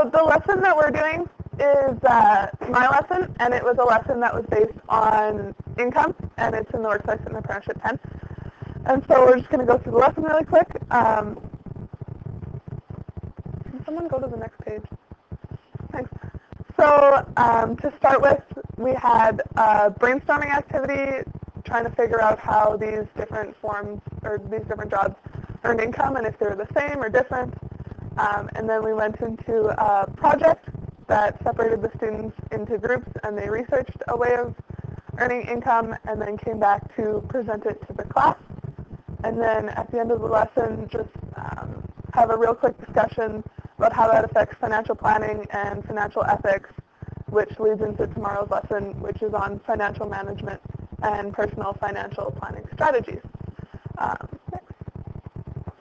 So the lesson that we're doing is my lesson, and it was a lesson that was based on income, and it's in the Workplace and Apprenticeship 10. And so we're just going to go through the lesson really quick. Can someone go to the next page? Thanks. So to start with, we had a brainstorming activity trying to figure out how these different forms or these different jobs earned income and if they were the same or different. And then we went into a project that separated the students into groups, and they researched a way of earning income and then came back to present it to the class. And then at the end of the lesson, just have a real quick discussion about how that affects financial planning and financial ethics, which leads into tomorrow's lesson, which is on financial management and personal financial planning strategies. Next.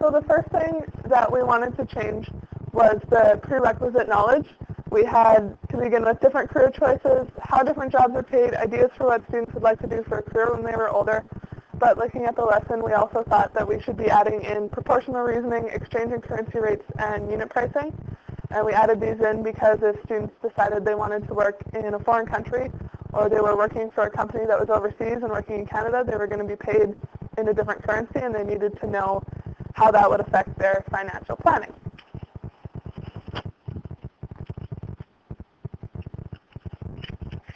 So the first thing that we wanted to change was the prerequisite knowledge. We had, to begin with, different career choices, how different jobs are paid, ideas for what students would like to do for a career when they were older. But looking at the lesson, we also thought that we should be adding in proportional reasoning, exchange and currency rates, and unit pricing. And we added these in because if students decided they wanted to work in a foreign country, or they were working for a company that was overseas and working in Canada, they were going to be paid in a different currency, and they needed to know how that would affect their financial planning.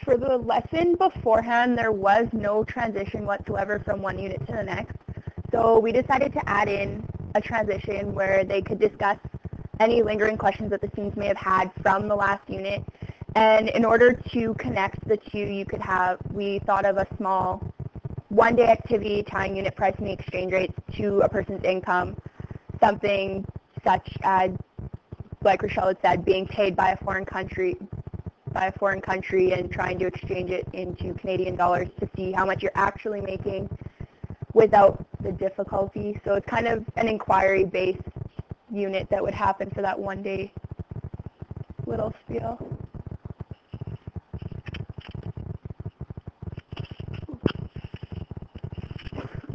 For the lesson beforehand, there was no transition whatsoever from one unit to the next. So we decided to add in a transition where they could discuss any lingering questions that the students may have had from the last unit. And in order to connect the two, we thought of a small one-day activity tying unit price and the exchange rates to a person's income, something such as, like Rachelle had said, being paid by a foreign country and trying to exchange it into Canadian dollars to see how much you're actually making without the difficulty. So it's kind of an inquiry-based unit that would happen for that one day little spiel.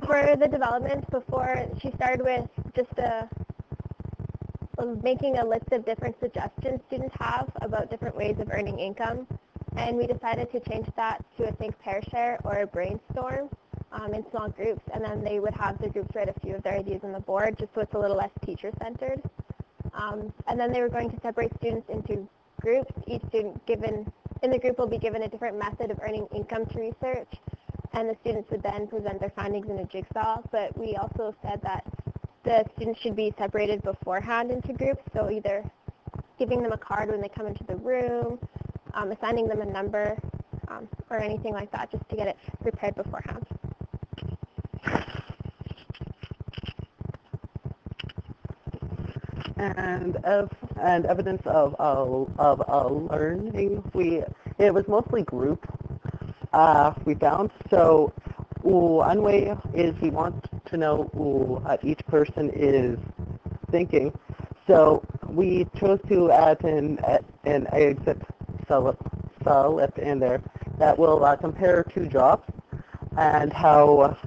For the development before, she started with just making a list of different suggestions students have about different ways of earning income, and we decided to change that to a think, pair, share, or a brainstorm in small groups, and then they would have the groups write a few of their ideas on the board just so it's a little less teacher-centered. And then they were going to separate students into groups. Each student in the group will be given a different method of earning income to research, and the students would then present their findings in a jigsaw, but we also said that the students should be separated beforehand into groups, so either giving them a card when they come into the room, assigning them a number, or anything like that, just to get it prepared beforehand. And evidence of learning, it was mostly group. We found so. One way is we want to know what each person is thinking. So we chose to add an exit slip in there that will compare two jobs and how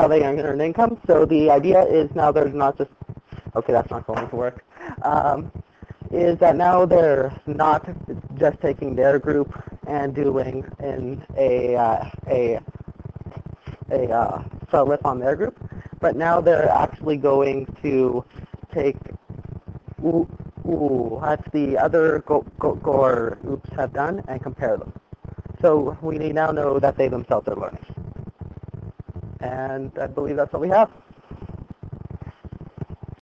they earn income. So the idea is now there's not just, okay, that's not going to work, is that now they're not just taking their group and doing a slip on their group, but now they're actually going to take what the other groups have done and compare them. So we now know that they themselves are learning. And I believe that's what we have.